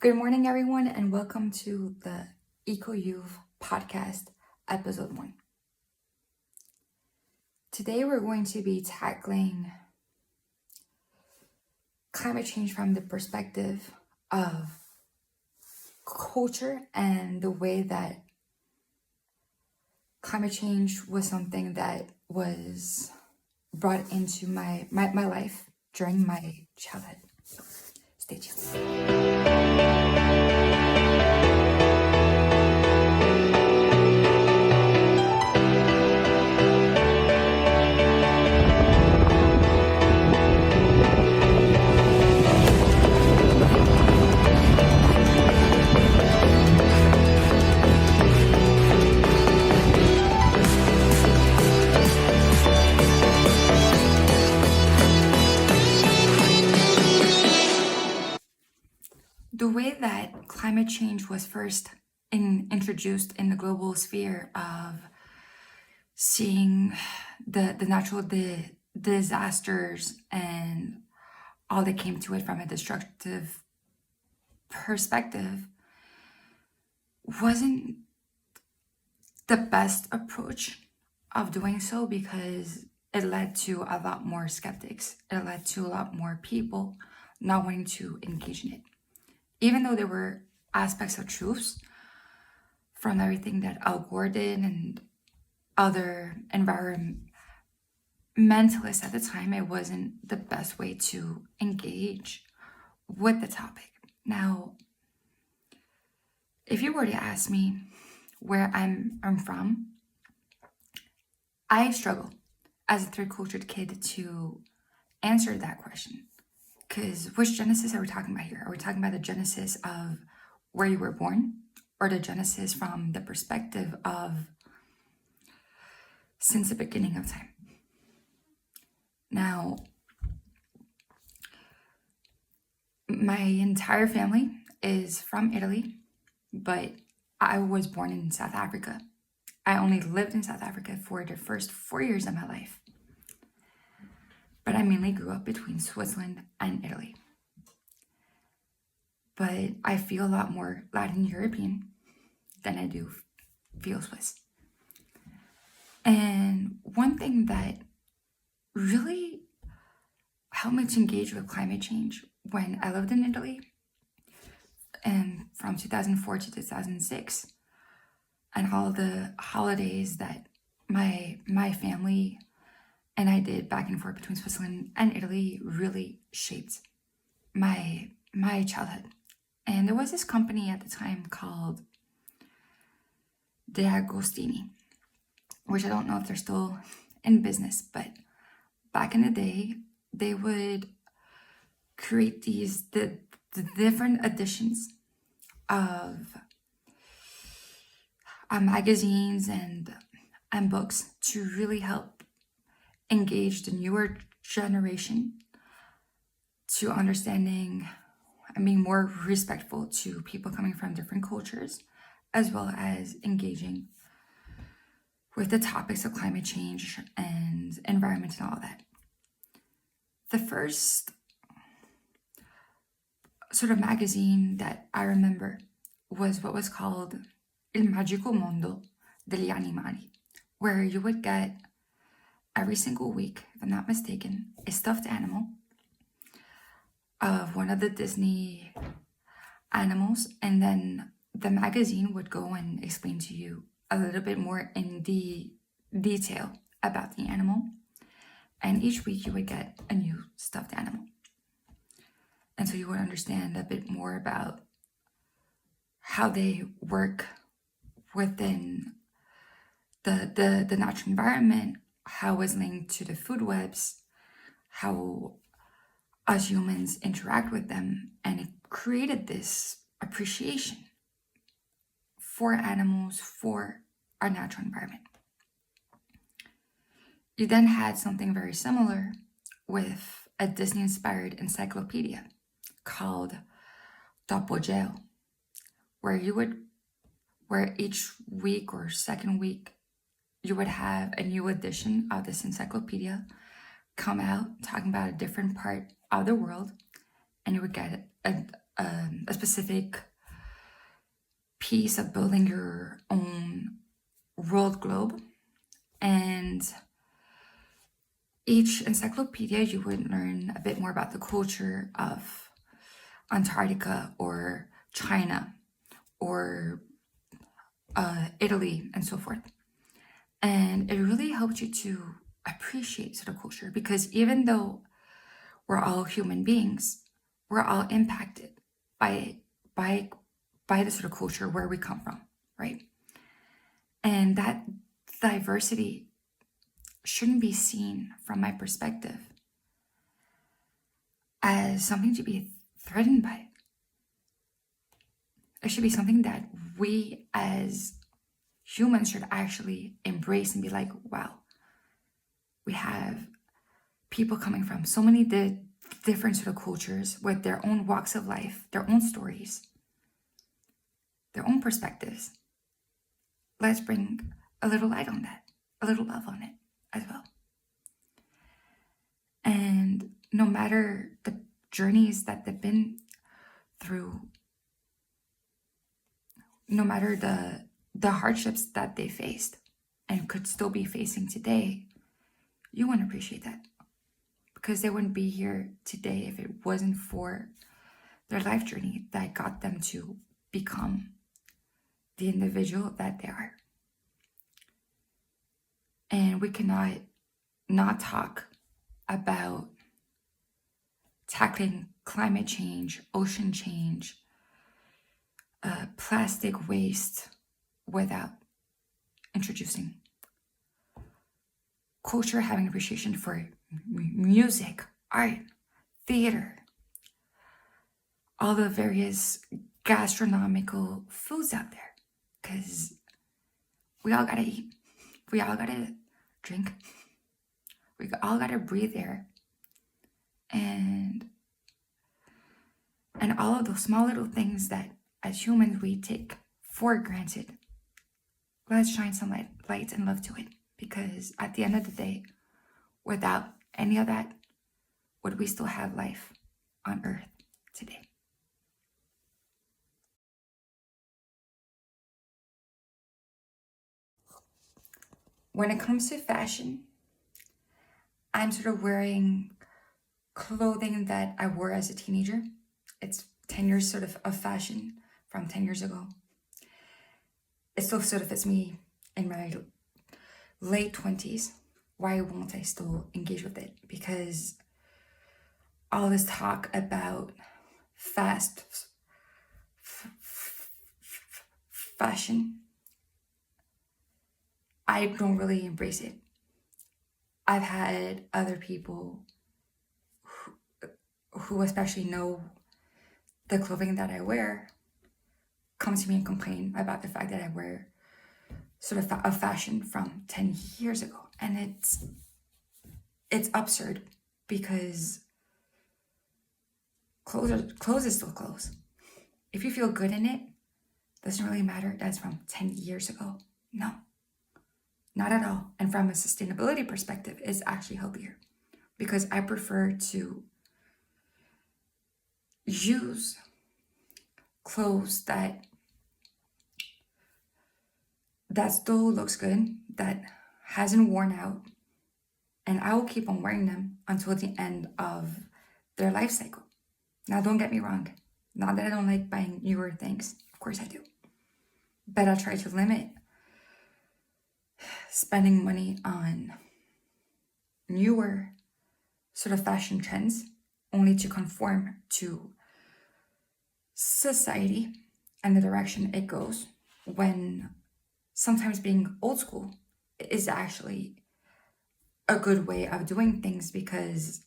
Good morning, everyone, and welcome to the EcoYouth podcast, episode 1. Today, we're going to be tackling climate change from the perspective of culture and the way that climate change was something that was brought into my life during my childhood. So, stay tuned. The way that climate change was first introduced in the global sphere of seeing the natural disasters and all that came to it from a destructive perspective wasn't the best approach of doing so, because it led to a lot more skeptics. It led to a lot more people not wanting to engage in it. Even though there were aspects of truths from everything that Al Gore did and other environmentalists at the time, it wasn't the best way to engage with the topic. Now, if you were to ask me where I'm from, I struggle as a third cultured kid to answer that question. Because which Genesis are we talking about here? Are we talking about the Genesis of where you were born, or the Genesis from the perspective of since the beginning of time? Now, my entire family is from Italy, but I was born in South Africa. I only lived in South Africa for the first 4 years of my life. But I mainly grew up between Switzerland and Italy. But I feel a lot more Latin European than I do feel Swiss. And one thing that really helped me to engage with climate change when I lived in Italy, and from 2004 to 2006, and all the holidays that my family and I did back and forth between Switzerland and Italy, really shaped my childhood. And there was this company at the time called De Agostini, which I don't know if they're still in business, but back in the day, they would create the different editions of magazines and books to really help engage the newer generation to understanding and being more respectful to people coming from different cultures, as well as engaging with the topics of climate change and environment and all that. The first sort of magazine that I remember was what was called Il Magico Mondo degli Animali, where you would get every single week, if I'm not mistaken, a stuffed animal of one of the Disney animals, and then the magazine would go and explain to you a little bit more in detail about the animal, and each week you would get a new stuffed animal. And so you would understand a bit more about how they work within the natural environment, how it's linked to the food webs, how us humans interact with them, and it created this appreciation for animals, for our natural environment. You then had something very similar with a Disney-inspired encyclopedia called Topogeo, where each week or second week you would have a new edition of this encyclopedia come out talking about a different part of the world, and you would get a specific piece of building your own world globe. And each encyclopedia, you would learn a bit more about the culture of Antarctica or China or Italy and so forth. And it really helped you to appreciate sort of culture, because even though we're all human beings, we're all impacted by the sort of culture where we come from, right? And that diversity shouldn't be seen, from my perspective, as something to be threatened by. It should be something that we as humans should actually embrace and be like, wow, we have people coming from so many different sort of cultures with their own walks of life, their own stories, their own perspectives. Let's bring a little light on that, a little love on it as well. And no matter the journeys that they've been through, no matter the hardships that they faced and could still be facing today, you want to appreciate that, because they wouldn't be here today if it wasn't for their life journey that got them to become the individual that they are. And we cannot not talk about tackling climate change, ocean change, plastic waste without introducing culture, having appreciation for music, art, theater, all the various gastronomical foods out there, because we all gotta eat, we all gotta drink, we all gotta breathe air, and all of those small little things that as humans we take for granted. Let's shine some light and love to it, because at the end of the day, without any of that, would we still have life on Earth today? When it comes to fashion, I'm sort of wearing clothing that I wore as a teenager. It's 10 years sort of fashion from 10 years ago. It still sort of fits me in my late 20s. Why won't I still engage with it? Because all this talk about fast fashion, I don't really embrace it. I've had other people who especially know the clothing that I wear come to me and complain about the fact that I wear sort of a fashion from 10 years ago. And it's absurd, because clothes is still clothes. If you feel good in it, doesn't really matter that's from 10 years ago. No, not at all. And from a sustainability perspective, it's actually healthier, because I prefer to use clothes that still looks good, that hasn't worn out, and I will keep on wearing them until the end of their life cycle. Now, don't get me wrong. Not that I don't like buying newer things. Of course I do. But I try to limit spending money on newer sort of fashion trends only to conform to society and the direction it goes, when sometimes being old school is actually a good way of doing things, because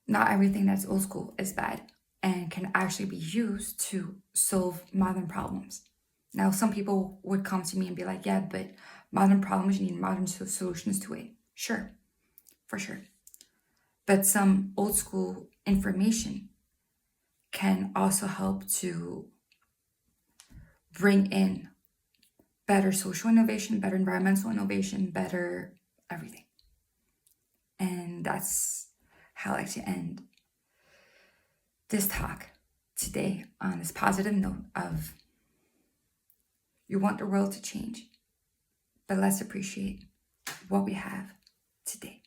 not everything that's old school is bad and can actually be used to solve modern problems. Now, some people would come to me and be like, yeah, but modern problems, you need modern solutions to it. Sure, for sure. But some old school information can also help to bring in better social innovation, better environmental innovation, better everything. And that's how I like to end this talk today on this positive note of you want the world to change, but let's appreciate what we have today.